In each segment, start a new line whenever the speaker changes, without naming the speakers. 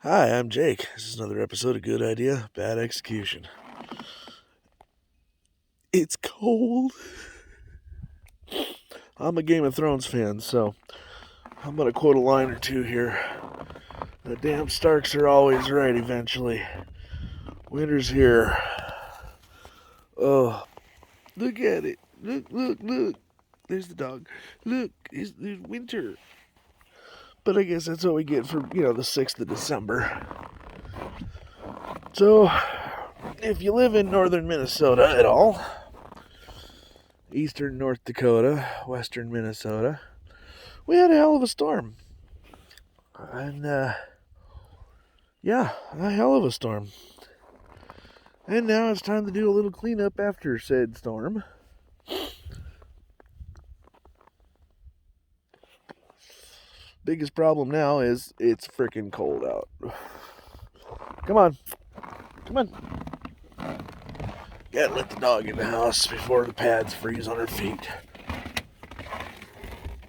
Hi, I'm Jake. This is another episode of Good Idea, Bad Execution. It's cold. I'm a Game of Thrones fan, so I'm going to quote a line or two here. The damn Starks are always right eventually. Winter's here. Oh, look at it. Look. There's the dog. Look, it's winter. But I guess that's what we get for, the 6th of December. So, if you live in northern Minnesota at all, eastern North Dakota, western Minnesota, we had a hell of a storm. And, yeah, a hell of a storm. And now it's time to do a little cleanup after said storm. Biggest problem now is it's freaking cold out. Come on. Gotta let the dog in the house before the pads freeze on her feet.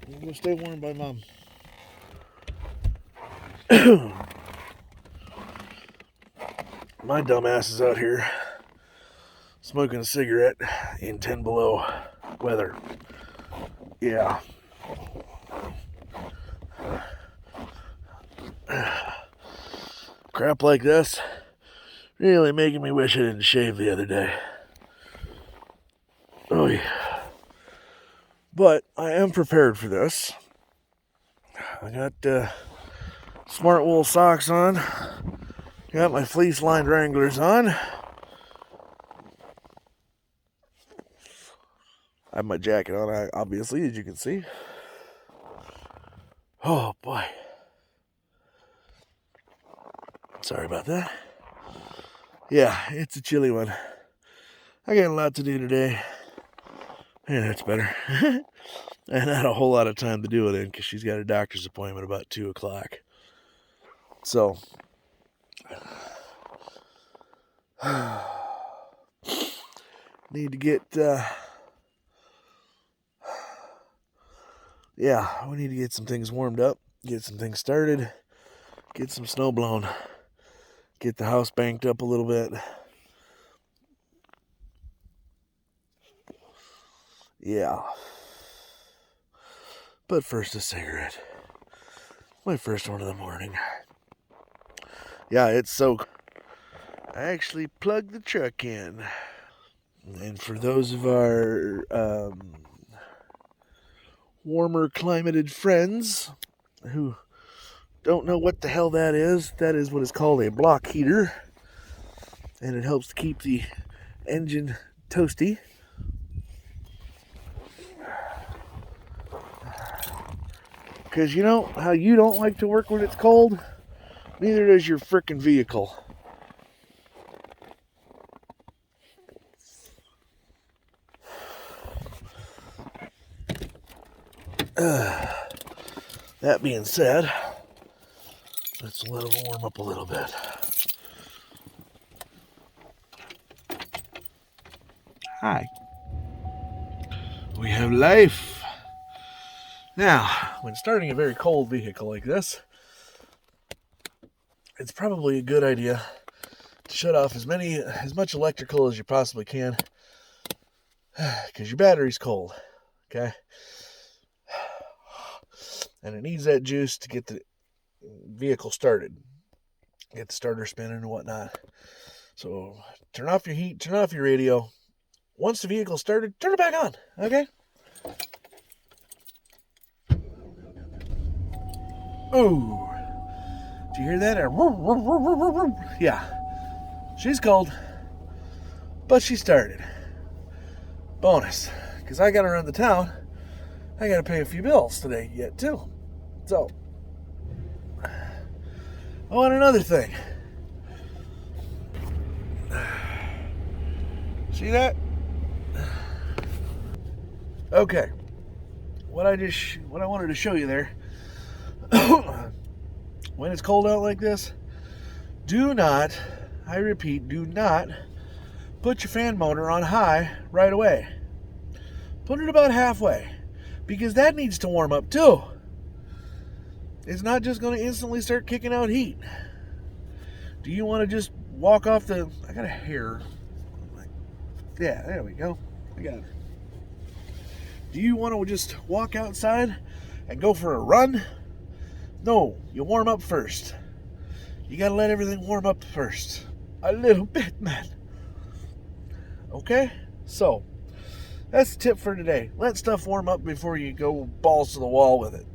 I'm gonna stay warm by Mom. My dumbass is out here smoking a cigarette in 10 below weather. Yeah. Crap like this really making me wish I didn't shave the other day. Oh yeah. But I am prepared for this. I got smart wool socks on. Got my fleece lined Wranglers on. I have my jacket on, obviously, as you can see. Oh boy. Sorry about that. Yeah, it's a chilly one. I got a lot to do today. Yeah, that's better. And I had a whole lot of time to do it in because she's got a doctor's appointment about 2 o'clock. So, need to get, we need to get some things warmed up, get some things started, get some snow blown, get the house banked up a little bit. Yeah. But first, a cigarette. My first one of the morning. Yeah, it's so... I actually plugged the truck in. And for those of our warmer climated friends who don't know what the hell that is what is called a block heater. And it helps to keep the engine toasty. Because you know how you don't like to work when it's cold? Neither does your frickin' vehicle. That being said, let's let it warm up a little bit. Hi. We have life. Now, when starting a very cold vehicle like this, it's probably a good idea to shut off as much electrical as you possibly can, because your battery's cold, okay? And it needs that juice to get the vehicle started, get the starter spinning and whatnot. So turn off your heat, turn off your radio. Once the vehicle's started, turn it back on, okay? Ooh. Did you hear that? Yeah. She's cold, but she started. Bonus, because I got to run the town. I got to pay a few bills today yet, too. So, oh, and another thing. See that? Okay. What I wanted to show you there. When it's cold out like this, do not, I repeat, do not put your fan motor on high right away. Put it about halfway, because that needs to warm up too. It's not just going to instantly start kicking out heat. Do you want to just walk off the... I got a hair. Yeah, there we go. I got her. Do you want to just walk outside and go for a run? No, you warm up first. You got to let everything warm up first. A little bit, man. Okay? So, that's the tip for today. Let stuff warm up before you go balls to the wall with it.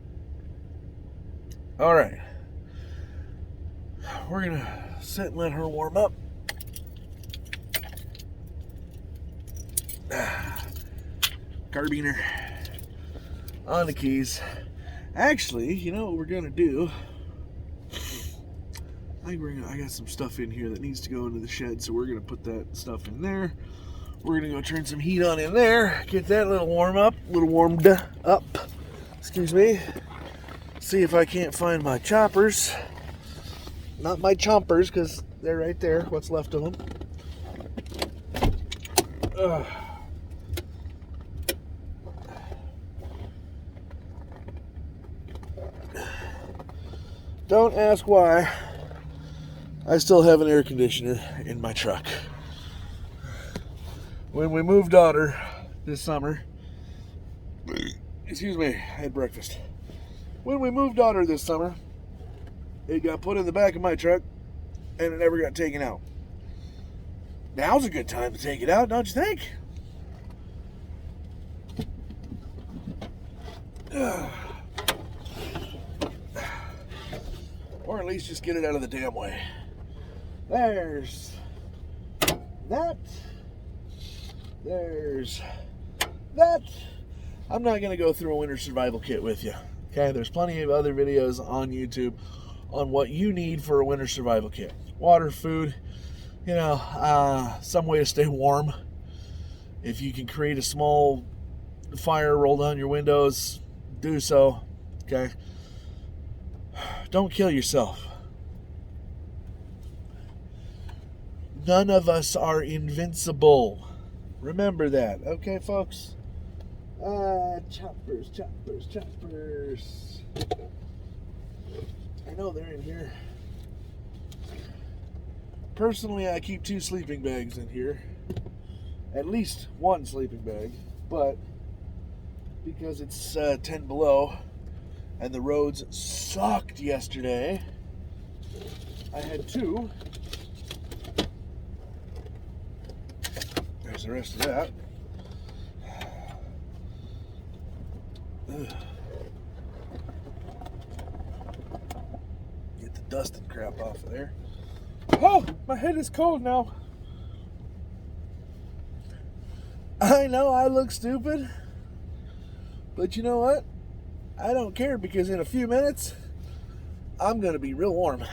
All right. We're going to sit and let her warm up. Carabiner on the keys. Actually, you know what we're going to do? I got some stuff in here that needs to go into the shed, so we're going to put that stuff in there. We're going to go turn some heat on in there, get that a little warmed up. Excuse me. See if I can't find my choppers. Not my chompers, because they're right there, what's left of them. Don't ask why I still have an air conditioner in my truck. When we moved daughter this summer, excuse me, I had breakfast. When we moved daughter this summer, it got put in the back of my truck and it never got taken out. Now's a good time to take it out, don't you think? Or at least just get it out of the damn way. There's that. There's that. I'm not going to go through a winter survival kit with you. Okay, there's plenty of other videos on YouTube on what you need for a winter survival kit. Water, food, you know, some way to stay warm. If you can create a small fire, roll down your windows, do so. Okay. Don't kill yourself. None of us are invincible. Remember that, okay, folks? Choppers. I know they're in here. Personally, I keep 2 sleeping bags in here. At least 1 sleeping bag. But because it's 10 below and the roads sucked yesterday, I had 2. There's the rest of that. Get the dust and crap off of there. Oh, my head is cold now. I know I look stupid, but you know what? I don't care, because in a few minutes, I'm going to be real warm.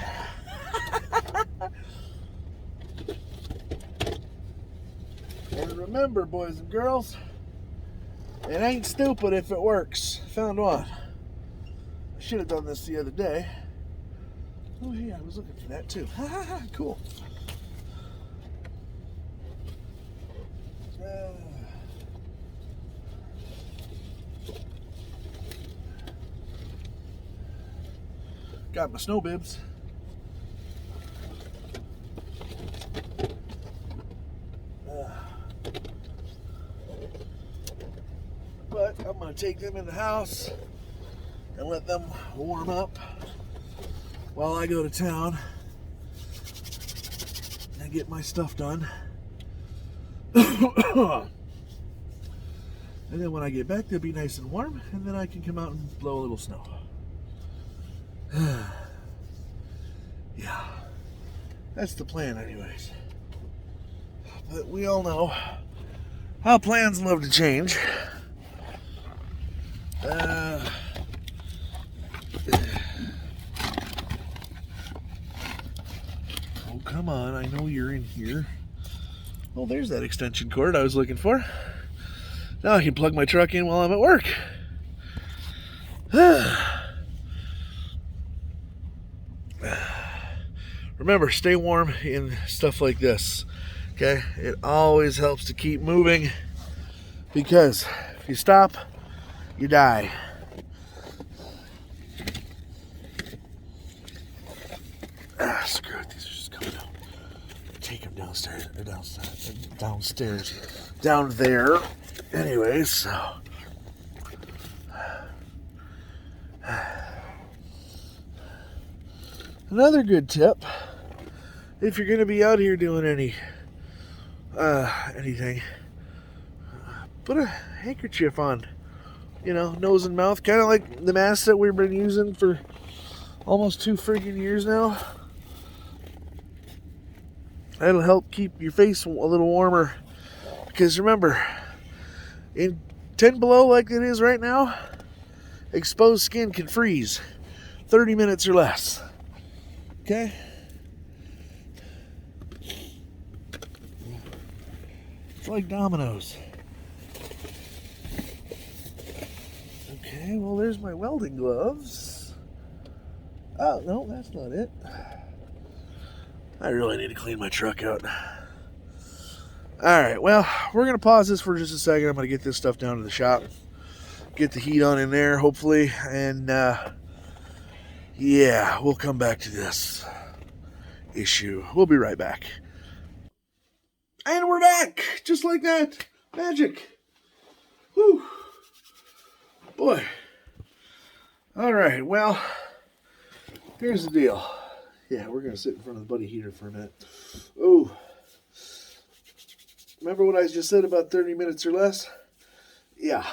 And remember, boys and girls, it ain't stupid if it works. Found one. I should have done this the other day. Oh yeah, I was looking for that too. Cool. Got my snow bibs. But I'm going to take them in the house and let them warm up while I go to town and get my stuff done. And then when I get back, they'll be nice and warm, and then I can come out and blow a little snow. Yeah, that's the plan anyways. But we all know how plans love to change. Oh, come on, I know you're in here. Oh, there's that extension cord I was looking for. Now I can plug my truck in while I'm at work. Remember, stay warm in stuff like this. Okay? It always helps to keep moving, because if you stop, you die. Screw it, these are just coming take him down there. Anyways, so another good tip, if you're going to be out here doing anything, put a handkerchief on, nose and mouth, kind of like the mask that we've been using for almost 2 freaking years now. That'll help keep your face a little warmer. Because remember, in 10 below like it is right now, exposed skin can freeze 30 minutes or less. Okay? It's like dominoes. Okay, well, there's my welding gloves. Oh, no, that's not it. I really need to clean my truck out. Alright, well, we're going to pause this for just a second. I'm going to get this stuff down to the shop. Get the heat on in there, hopefully. And, yeah, we'll come back to this issue. We'll be right back. And we're back! Just like that. Magic. Whew. Boy. Alright, well, here's the deal. Yeah, we're going to sit in front of the buddy heater for a minute. Oh. Remember what I just said about 30 minutes or less? Yeah.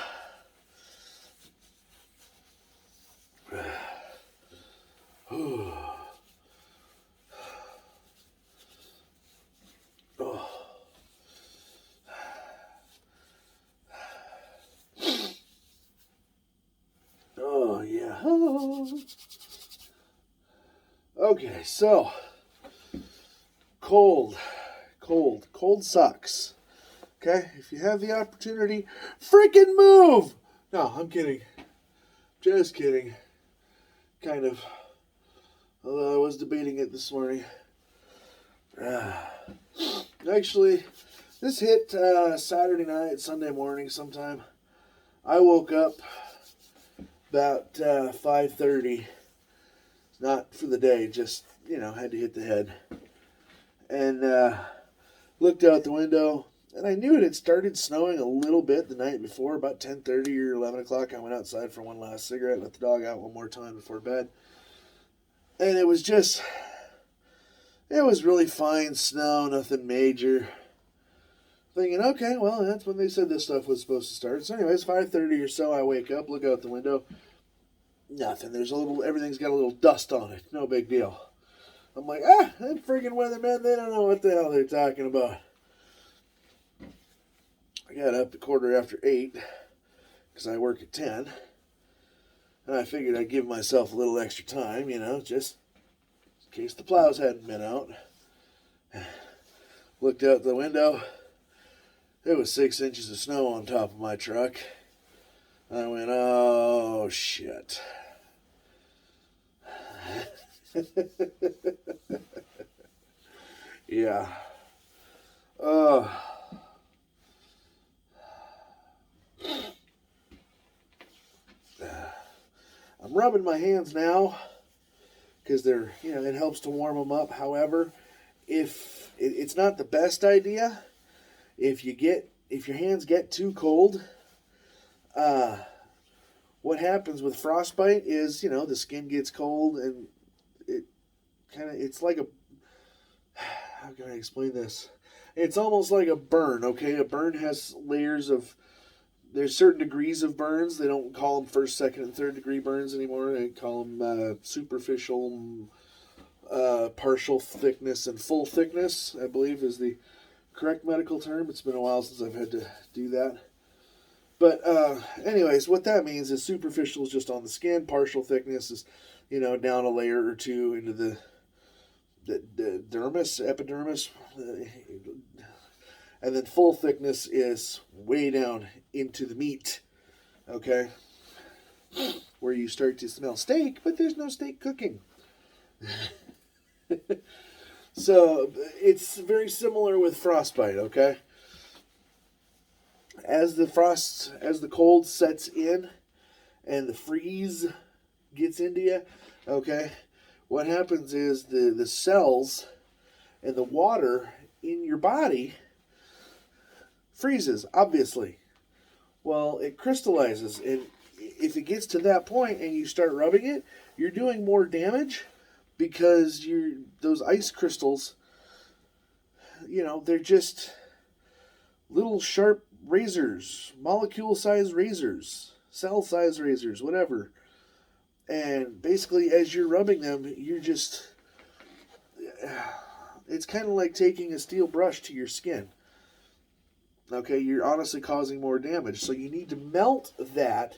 Oh. Oh, yeah. Okay, so cold sucks. Okay, if you have the opportunity, freaking move. No, I'm kidding. Just kidding. Kind of. Although I was debating it this morning. Actually, this hit Saturday night, Sunday morning sometime. I woke up about 5:30. Not for the day, just, had to hit the head. And looked out the window, and I knew it had started snowing a little bit the night before, about 10:30 or 11 o'clock. I went outside for one last cigarette, let the dog out one more time before bed. And it was really fine snow, nothing major. Thinking, okay, well, that's when they said this stuff was supposed to start. So anyways, 5:30 or so, I wake up, look out the window. Nothing. Everything's got a little dust on it. No big deal. I'm like, them freaking weathermen, they don't know what the hell they're talking about. I got up at 8:15 because I work at 10. And I figured I'd give myself a little extra time, just in case the plows hadn't been out. Looked out the window. There was 6 inches of snow on top of my truck. I went, oh, shit. Yeah. I'm rubbing my hands now because they're, it helps to warm them up. However, if it's not the best idea, if your hands get too cold, what happens with frostbite is, the skin gets cold and it's like how can I explain this? It's almost like a burn, okay? A burn has there's certain degrees of burns. They don't call them first, second, and third degree burns anymore. They call them superficial, partial thickness, and full thickness, I believe is the correct medical term. It's been a while since I've had to do that. But anyways, what that means is superficial is just on the skin. Partial thickness is, down a layer or two into the dermis, epidermis. And then full thickness is way down into the meat. Okay? Where you start to smell steak, but there's no steak cooking. So it's very similar with frostbite, okay? As the cold sets in and the freeze gets into you, okay, what happens is the cells and the water in your body freezes, obviously. Well, it crystallizes, and if it gets to that point and you start rubbing it, you're doing more damage because those ice crystals, they're just little sharp razors, molecule-sized razors, cell-sized razors, whatever. And basically, as you're rubbing them, it's kind of like taking a steel brush to your skin. Okay, you're honestly causing more damage. So you need to melt that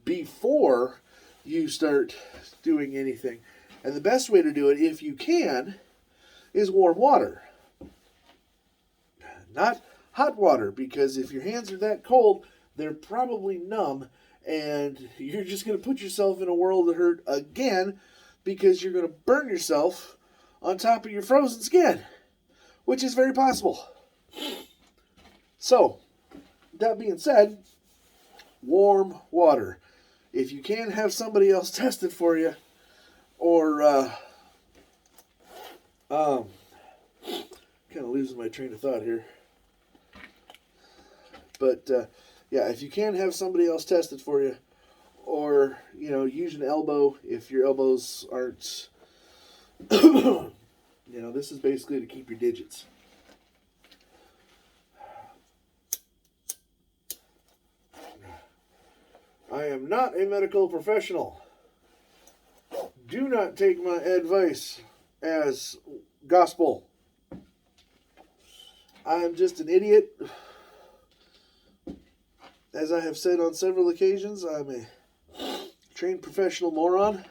before you start doing anything. And the best way to do it, if you can, is warm water. Not hot water, because if your hands are that cold, they're probably numb, and you're just going to put yourself in a world of hurt again, because you're going to burn yourself on top of your frozen skin, which is very possible. So, that being said, warm water. If you can, have somebody else test it for you, or kind of losing my train of thought here. But yeah, if you can, have somebody else test it for you, or use an elbow if your elbows aren't. This is basically to keep your digits. I am not a medical professional. Do not take my advice as gospel. I am just an idiot. As I have said on several occasions, I'm a trained professional moron.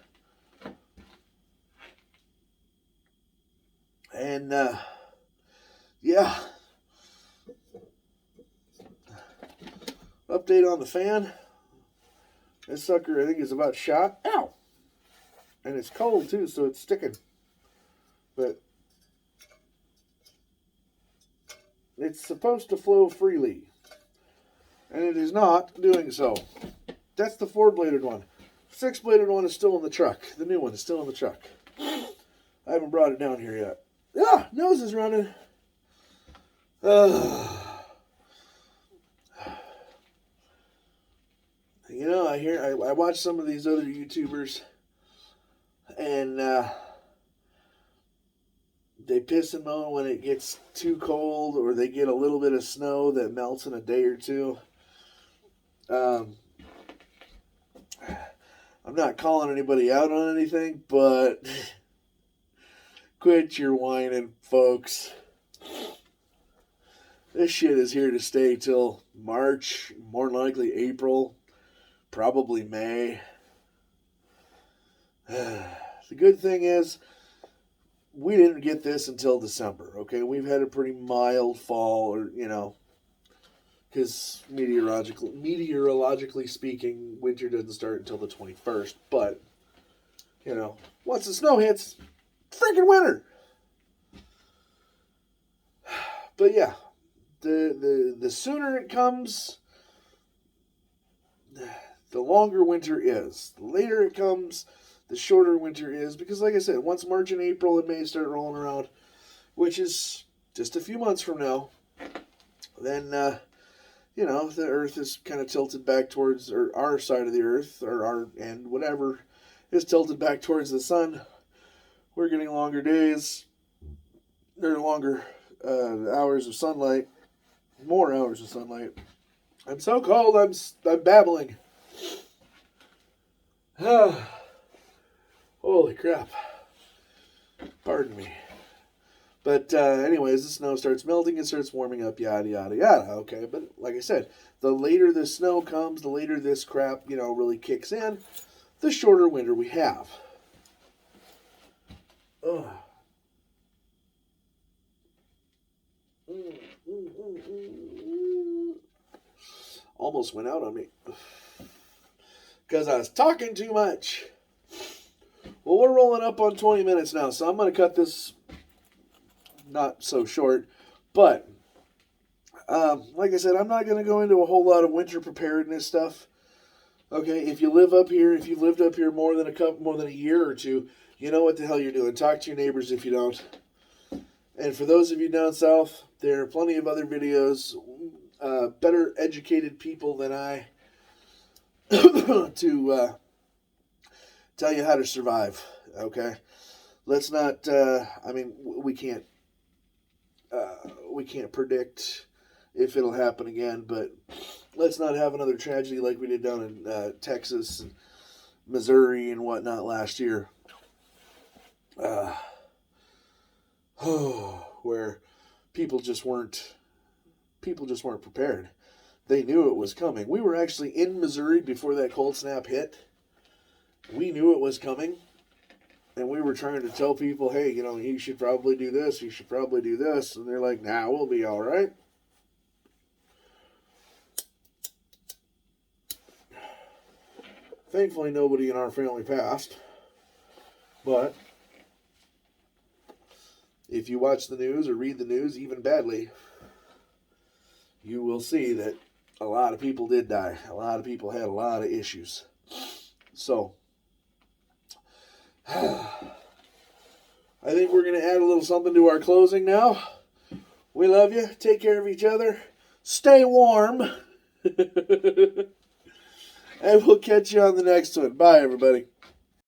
And, yeah. Update on the fan. This sucker, I think, is about shot. Ow! And it's cold, too, so it's sticking. But it's supposed to flow freely. And it is not doing so. That's the 4-bladed one. 6-bladed one is still in the truck. The new one is still in the truck. I haven't brought it down here yet. Ah, nose is running. I watch some of these other YouTubers, and they piss and moan when it gets too cold, or they get a little bit of snow that melts in a day or two. I'm not calling anybody out on anything, but quit your whining, folks. This shit is here to stay till March, more than likely April, probably May. The good thing is, we didn't get this until December, okay? We've had a pretty mild fall, or, because meteorologically speaking, winter doesn't start until the 21st. But, once the snow hits, freaking winter. But yeah, the sooner it comes, the longer winter is. The later it comes, the shorter winter is. Because like I said, once March and April and May start rolling around, which is just a few months from now, then, the earth is kind of tilted back towards, or our side of the earth, or our end, whatever, is tilted back towards the sun. We're getting longer days. There are longer hours of sunlight. More hours of sunlight. I'm so cold, I'm babbling. Holy crap. Pardon me. But anyways, the snow starts melting, it starts warming up, yada, yada, yada. Okay, but like I said, the later the snow comes, the later this crap, really kicks in, the shorter winter we have. Ugh. Almost went out on me. Because I was talking too much. Well, we're rolling up on 20 minutes now, so I'm going to cut this not so short. But, like I said, I'm not going to go into a whole lot of winter preparedness stuff. Okay, if you live up here, if you've lived up here more than a year or two, you know what the hell you're doing. Talk to your neighbors if you don't. And for those of you down south, there are plenty of other videos, better educated people than I, to tell you how to survive. Okay, let's not. We can't. We can't predict if it'll happen again, but let's not have another tragedy like we did down in Texas and Missouri and whatnot last year. Where people just weren't prepared. They knew it was coming. We were actually in Missouri before that cold snap hit. We knew it was coming, and we were trying to tell people, hey, you should probably do this, you should probably do this, and they're like, nah, we'll be all right. Thankfully, nobody in our family passed, but if you watch the news or read the news, even badly, you will see that a lot of people did die. A lot of people had a lot of issues. So, I think we're going to add a little something to our closing now. We love you. Take care of each other. Stay warm. And we'll catch you on the next one. Bye, everybody.